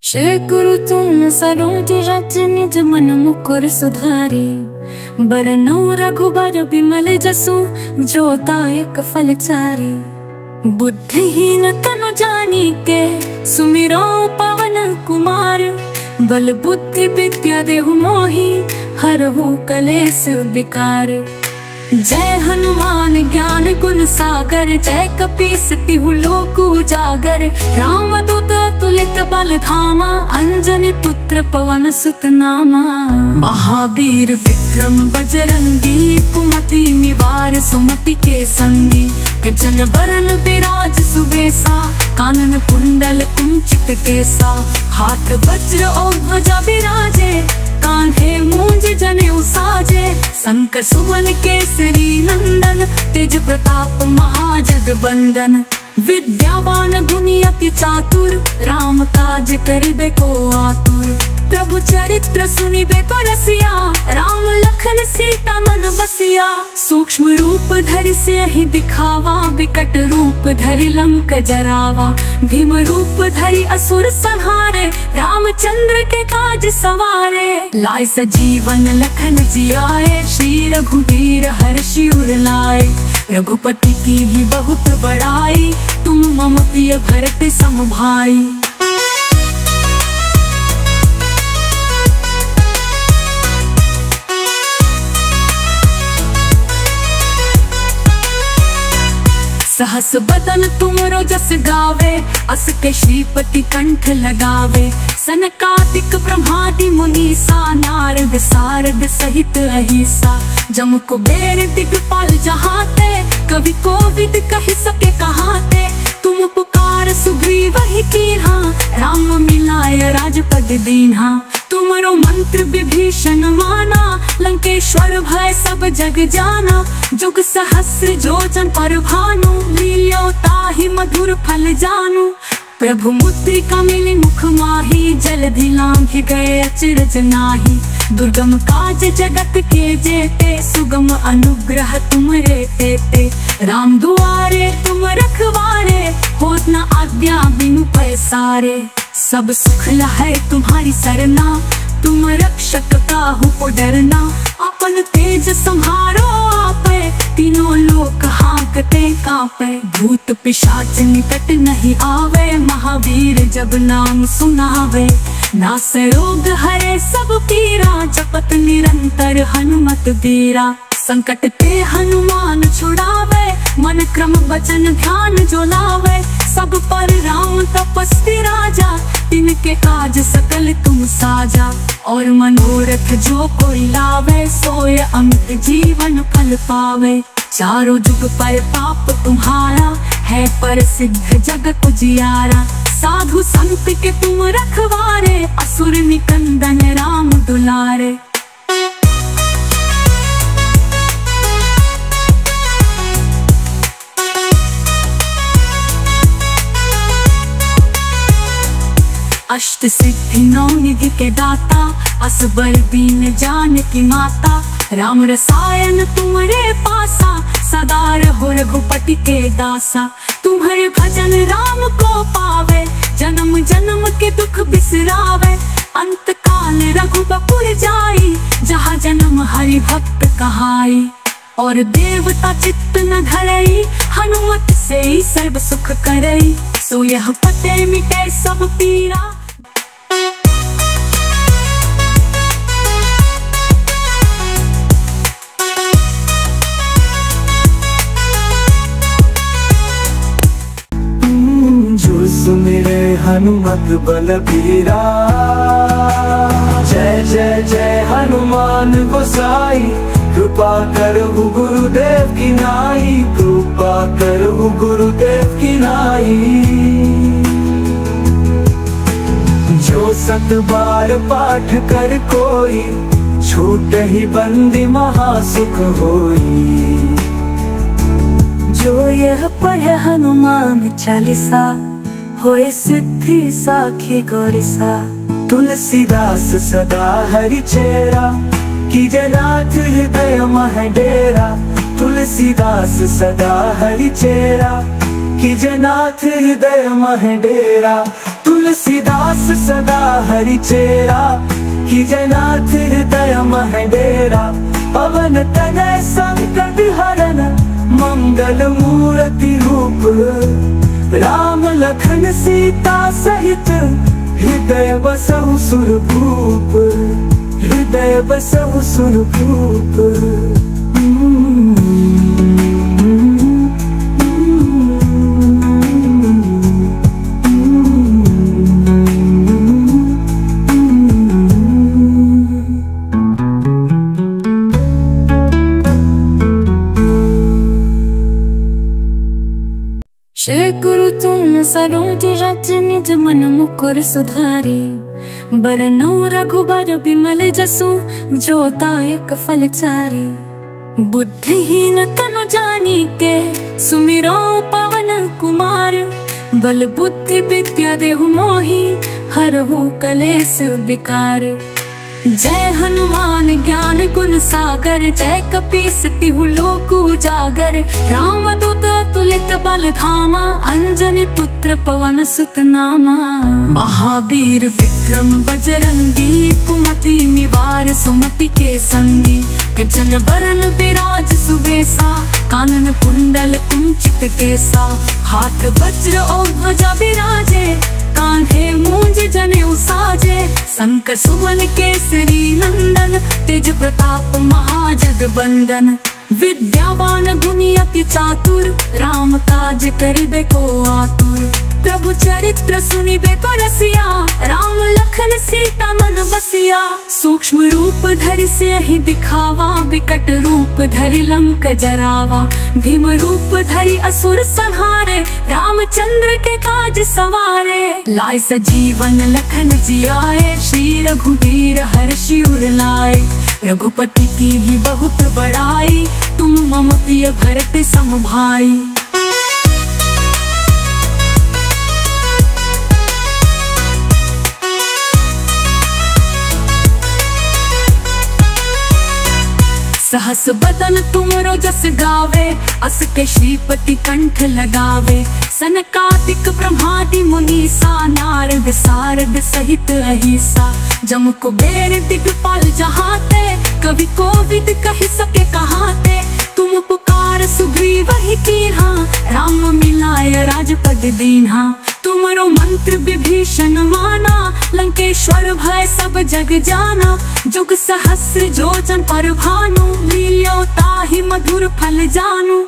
श्री गुरु तुम सरोज रच निज मन मुकुर सुधारी, बरनौ रघुबर बिमल जसु जो दायक फल चारी। बुद्धिहीन तनु जानिके सुमिरो पवन कुमार, बल बुद्धि विद्या देहु मोहि हरहु कलेस विकार। जय हनुमान ज्ञान गुण सागर, जय कपीस तिहु लोक उजागर। राम दूत अतुलित बल धामा, अंजनी पुत्र पवन सुत नामा। महावीर विक्रम बजरंगी, कुमति निवार सुमति के संगी। जन बरन विराज सुबेसा, कानन कुंडल कुंचित केसा। हाथ वज्र और ध्वजा विराजे, कान्हे मूंज जनेऊ साजे। शंकर सुवन केसरी नंदन, तेज प्रताप महाजगबंदन। विद्यावान गुणी अति चातुर, राम काज करिबे को आतुर। प्रभु चरित्र सुनिबे को रसिया, राम लखन सीता मन बसिया। सूक्ष्म रूप धरि सियहि दिखावा, विकट रूप धरि लंक जरावा। भीम रूप धरि असुर संहारे, रामचंद्र के काज सवारे। लाए सजीवन लखन जियाए, श्री रघुवीर हर्षि उर लाए। रघुपति की ही बहुत बड़ाई, तुम मम प्रिय भरत सम भाई। सहस बदन तुमरो जस गावे, अस के श्रीपति कंठ लगावे। सनकादिक ब्रह्मादि मुनीसा, नारद सारद सहित अहिसा। जम कुबेर दिगपाल जहाते, कवि कोविद कहि सके कहाते। तुम पुकार सुग्रीव ही कीन्हा, राम मिलाय राजपद दीन्हा। तुमरो मंत्र विभीषण माना, लंकेश्वर भय सब जग जाना। जुग सहस्र जोजन पर भानु, लील्यो ताहि मधुर फल जानू। प्रभु मुद्रिका मिली मुख माही, जलधि लांघि गए अचरज नाहि। दुर्गम काज जगत के जेते, सुगम अनुग्रह तुमरे तेते। राम दुआरे तुम रखवारे, होत न आज्ञा बिनु पैसारे। सब सुख लहै तुम्हारी सरना, तुम रक्षक काहू को डरना। अपन तेज संहारो आपे, तीनों लोक हाँकते कांपे। भूत पिशाच निकट नहीं आवे, महावीर जब नाम सुनावे। नासै रोग हरे सब पीरा, जपत निरंतर हनुमत बीरा। संकट ते हनुमान छुड़ावे, मन क्रम वचन ध्यान जो लावे। सब पर राम तपस्वी राजा, तिनके काज सकल तुम साजा। और मनोरथ जो कोई लावे, सोय अमित जीवन फल पावे। चारों जुग पर पाप तुम्हारा, है पर सिद्ध जगत उजियारा। साधु संत के तुम रखवारे, असुर निकंदन राम दुलारे। अष्ट सिद्धि नौ निधि के दाता, असबर बीन जानकी माता। राम रसायन तुम्हारे पासा, सदा रहो रघुपति के दासा। तुम्हारे भजन राम को पावे, जन्म जन्म के दुख बिसरावे। अंत काल रघुबपुर जाई, जहाँ जन्म हरि भक्त कहाई। और देवता चित्त न धरई, हनुमत से ही सर्व सुख करई। सो यह पते मिटे सब पीरा। सुमिरे हनुमत बलबीरा, जय जय जय हनुमान गोसाई। कृपा करहु गुरुदेव की नाई, कृपा करहु गुरुदेव की नाई। जो सत बार पाठ कर कोई, छूट ही बंदी महासुख होई। जो यह पढ़े हनुमान चालीसा, होए सिद्धि साखी गौरीसा। तुलसीदास सदा हरि चेरा, कीजे नाथ हृदय मह डेरा। तुलसीदास सदा हरि चेरा, कीजे नाथ हृदय मह डेरा। तुलसीदास सदा हरि चेरा, कीजय नाथ हृदय मह डेरा। पवन तनय संकट हरन, मंगल मूर्ति रूप। राम लखन सीता सहित, हृदय बसहु सुरभूप। हृदय बसहु सुरभूप। श्री गुरु तुम सरोज रज निज मन मुकुर सुधारी। बरनौ रघुबर बिमल जसु, जो दायक फल चारि। बुद्धिहीन तनु जानिके, सुमिरो पवन कुमार। बल बुद्धि विद्या देहु मोहि, हरहु कलेस विकार। जय हनुमान ज्ञान गुण सागर, जय कपीस तिहु लोक उजागर। रामदूत अतुलित बल धामा, अंजनी पुत्र पवन सुत नामा। महावीर विक्रम बजरंगी, कुमति निवार सुमति के संगी। जन बरन विराज सुबेसा, कानन कुंडल कुंचित केसा। हाथ वज्र और ध्वजा विराजे, कान्हे मूंज जनेऊ साजे। संकर सुमन केसरी नंदन, तेज प्रताप महाजगबंदन। विद्यावान गुणी अति चातुर, राम काज करिबे को आतुर। प्रभु चरित्र सुनिबे को रसिया, राम लखन सीता मन बसिया। सूक्ष्म रूप धरि सियहि दिखावा, विकट रूप धरि लंक जरावा। भीम रूप धरि असुर संहारे, रामचंद्र के काज सवारे। लाए सजीवन लखन जियाए, श्री रघुवीर हर्षि उर लाए। रघुपति की भी बहुत बड़ाई, तुम मम प्रिय भरत सम भाई। सहस बदन तुमरो जस गावे, अस के श्रीपति कंठ लगावे। सनकादिक ब्रह्मादि मुनीसा, नारद सारद सहित अहिसा। जम कुबेर दिगपाल जहाते, कवि कोविद कहि सके कहाते। तुम पुकार सुग्रीवहि कीन्हा, राम मिलाय राजपद दीन्हा। तुमरो मंत्र विभीषण माना, लंकेश्वर भय सब जग जाना। जुग सहस्र जोजन पर भानु, लील्यो ताहि मधुर फल जानू।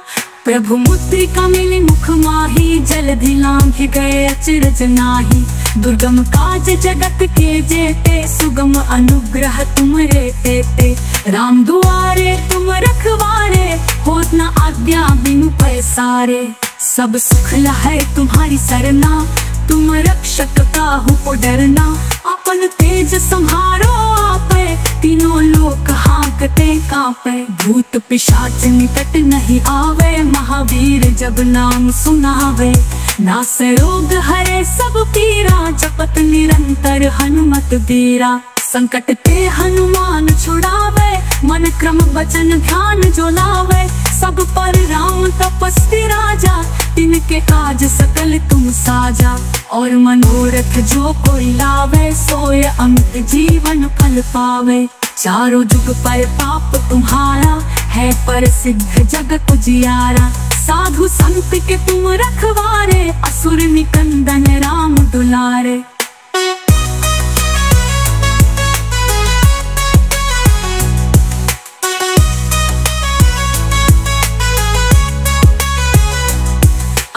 प्रभु मुद्रिका मिली मुख माही, जलधि लांघि गए अचरज नाहि। दुर्गम काज जगत के जेते, सुगम अनुग्रह तुमरे तेते। राम दुआरे तुम रखवारे, होत न आज्ञा बिनु पैसारे। सब सुख लहै तुम्हारी सरना, तुम रक्षक काहू को डरना। अपन तेज संहारो आपे, तीनों लोक हाँकते कांपे। भूत पिशाच निकट नहीं आवे, महावीर जब नाम सुनावे। नास रोग हरे सब पीरा, जपत निरंतर हनुमत बीरा। संकट ते हनुमान छुड़ावे, मन क्रम वचन ध्यान जो लावे। सब पर राम तपस्वी राजा, तिनके काज सकल तुम साजा। और मनोरथ जो कोई लावे, सोय अमित जीवन फल पावे। चारों जुग पर पाप तुम्हारा, है पर सिद्ध जग उजियारा। साधु संत के तुम रखवारे, असुर निकंदन राम दुलारे।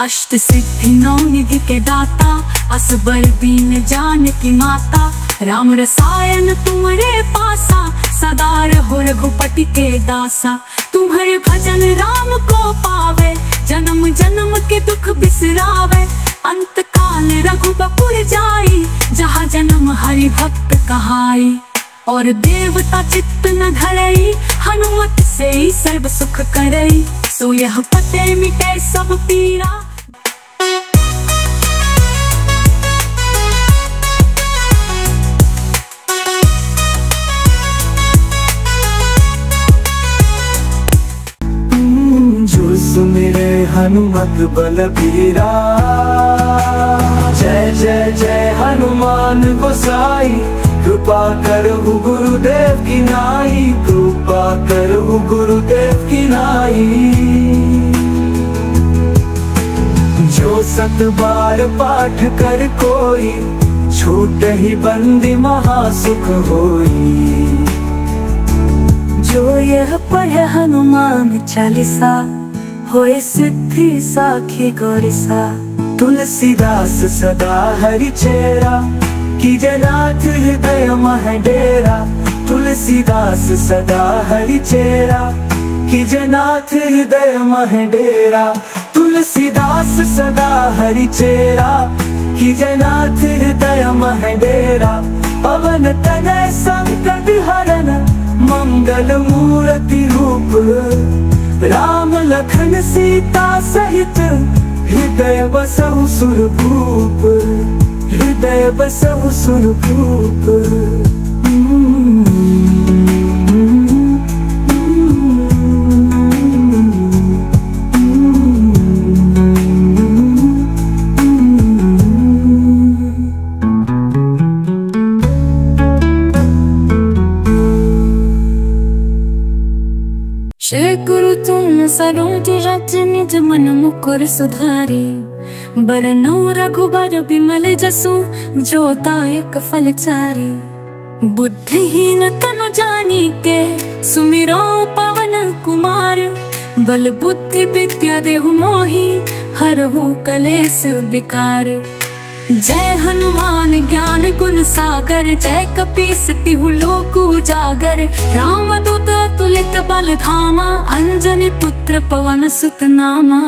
अष्ट सिद्धि नौ निधि के दाता, असबर बीन जान की माता। राम रसायन तुम्हारे पासा, सदा रहो रघुपति के दासा। तुम्हारे भजन राम को पावे, जन्म जन्म के दुख बिसरावे। अंत काल रघुबपुर जाई, जहाँ जन्म हरि भक्त कहाई। और देवता चित्त न धरई, हनुमत से ही सर्व सुख करई। सो यह पते मिटे सब पीरा। सुमिरे हनुमत बलबीरा, जय जय जय हनुमान गोसाई, कृपा करहु गुरुदेव की नाई, कृपा करहु गुरुदेव की नाई। जो 7 बार पाठ कर कोई, छूट ही बंदी महासुख होई। जो यह पढ़े हनुमान चालीसा, होए सिद्धि साखी गौरीसा। तुलसीदास सदा हरि चेरा, कीजे नाथ हृदय मह डेरा। तुलसीदास सदा हरि चेरा, कीजे नाथ हृदय मह डेरा। तुलसीदास सदा हरि चेरा, कीजे नाथ हृदय मह डेरा। पवन तनय संकट हरन, मंगल मूर्ति रूप। राम लखन सीता सहित, हृदय बसहु सुरभूप। हृदय बसहु सुरभूप। श्री गुरु तुम सरोज रज निज मन मुकुर सुधारी। बरनौ रघुबर बिमल जसु, जो दायक फल चारी। बुद्धिहीन तनु जानिके, सुमिरो पवन कुमार। बल बुद्धि विद्या देहु मोहि, हरहु कलेस विकार। जय हनुमान ज्ञान गुण सागर, जय कपीस तिहु लोक उजागर। राम दूत अतुलित बल धामा, अंजनी पुत्र पवन सुत नामा।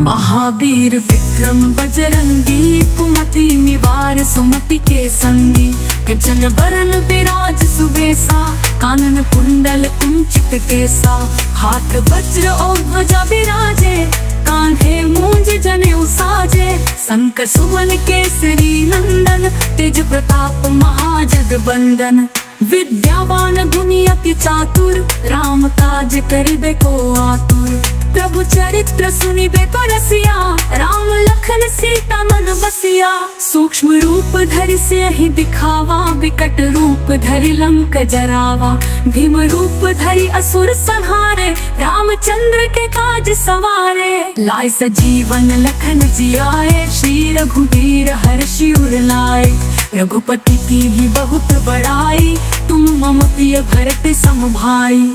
महावीर विक्रम बजरंगी, कुमति निवार सुमति के संगी। गजन बरन विराज सुबेसा, कानन कुंडल कुंचित केसा। हाथ वज्र और ध्वजा विराजे, कान्हे मूंज जनेऊ साजे। संक सुवन केसरी नंदन, तेज प्रताप महाजगबंदन। विद्यावान गुणी अति चातुर, राम काज करिबे को आतुर। प्रभु चरित्र सुनिबे को रसिया, राम लखन सीता मन बसिया। सूक्ष्म रूप धरि सियहि दिखावा, विकट रूप धरि लंक जरावा। भीम रूप धरि असुर संहारे, रामचंद्र के काज सवारे। लाए सजीवन लखन जियाए, श्री रघुवीर हर्षि उर लाए। रघुपति की भी बहुत बड़ाई, तुम मम प्रिय भरत सम भाई।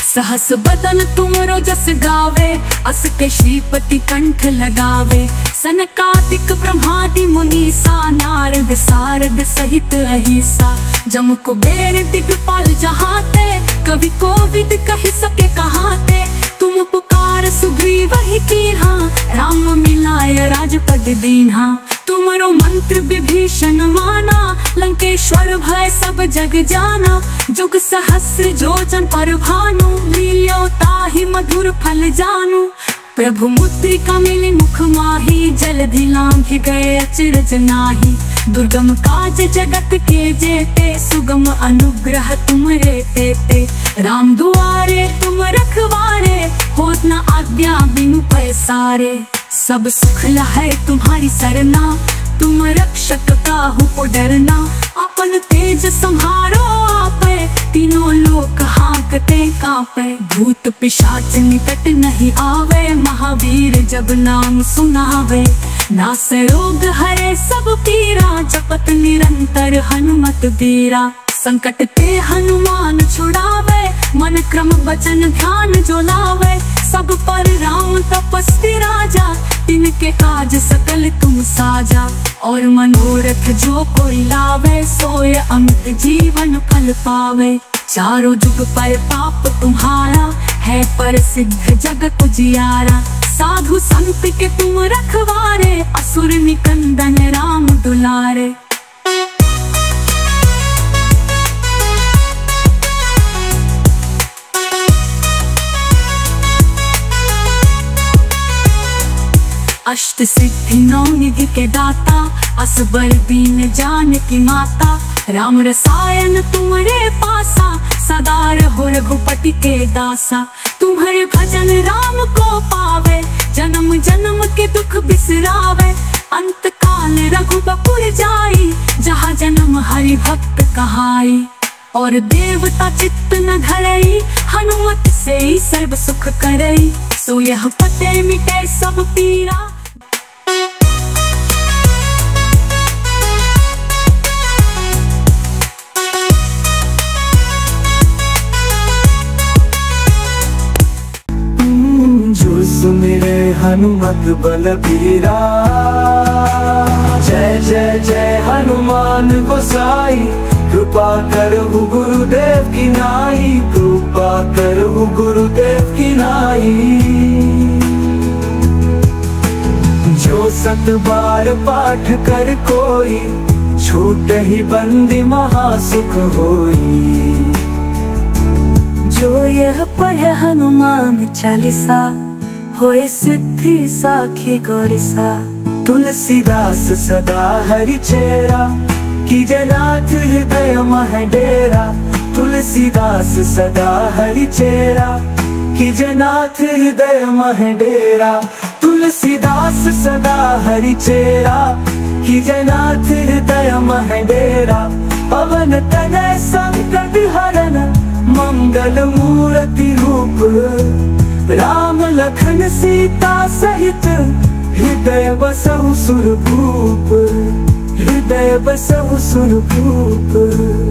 सहस बदन तुमरो जस गावे, अस के श्रीपति कंठ लगावे। सनकादिक ब्रह्मादि मुनीसा, नारद सारद सहित अहिसा। जम कुबेर दिगपाल जहाते, कवि कोविद कह सके कहाते। तुम पुकार सुग्रीव ही कीन्हा, राम मिलाय राजपद दीन्हा। तुमरो मंत्र विभीषण माना, लंकेश्वर भय सब जग जाना। जुग सहस्र जोजन पर भानु, लियो ताहि मधुर फल जानू। प्रभु मुद्रिका मिली मुख माही, जलधि लांघि गए अचरज नाहि। दुर्गम काज जगत के जेते, सुगम अनुग्रह तुमरे तेते। राम दुआरे तुम रखवारे, होत न आज्ञा बिनु पैसारे। सब सुख लहै तुम्हारी सरना, तुम रक्षक काहू को डरना। अपन तेज संहारो आपे, तीनों लोक हाँकते कांपे। भूत पिशाच निकट नहीं आवे, महावीर जब नाम सुनावे। नास रोग हरे सब पीरा, जपत निरंतर हनुमत बीरा। संकट ते हनुमान छुड़ावे, मन क्रम वचन ध्यान जो लावे। सब पर राम तपस्वी राजा, तिनके काज सकल तुम साजा। और मनोरथ जो कोई लावे, सोय अमित जीवन फल पावे। चारों जुग पर पाप तुम्हारा, है पर सिद्ध जगत उजियारा। साधु संत के तुम रखवारे, असुर निकंदन राम दुलारे। अष्ट सिद्धि नौ निधि के दाता, असबर दीन जानकी माता। राम रसायन तुम्हारे पासा, सदा रहो रघुपति के दासा। तुम्हारे भजन राम को पावे, जन्म जन्म के दुख बिसरावे। अंत काल रघुबपुर जाई, जहाँ जन्म हरि भक्त कहाई। और देवता चित्त न धरई, हनुमत से ही सर्व सुख करई। सो यह पते मिटे सब पीरा। जो सुमिरे हनुमत बलबीरा, जय जय जय हनुमान गोसाई। कृपा करहु गुरुदेव की नाई, कृपा करहु गुरुदेव की नाई। जो 7 बार पाठ कर कोई, छूट ही बंदी महासुख होई। जो यह पढ़े हनुमान चालीसा, होए सिद्धि साखी गौरीसा। तुलसीदास सदा हरि चेरा, कीजे नाथ हृदय मह डेरा। तुलसीदास सदा हरि चेरा, कीजे नाथ हृदय मह डेरा। तुलसीदास सदा हरि चेरा, कीजे नाथ हृदय मह डेरा। पवन तनय संकट हरन, मंगल मूर्ति रूप। राम लखन सीता सहित, हृदय बसहु सुरभूप। हृदय बसहु सुरभूप।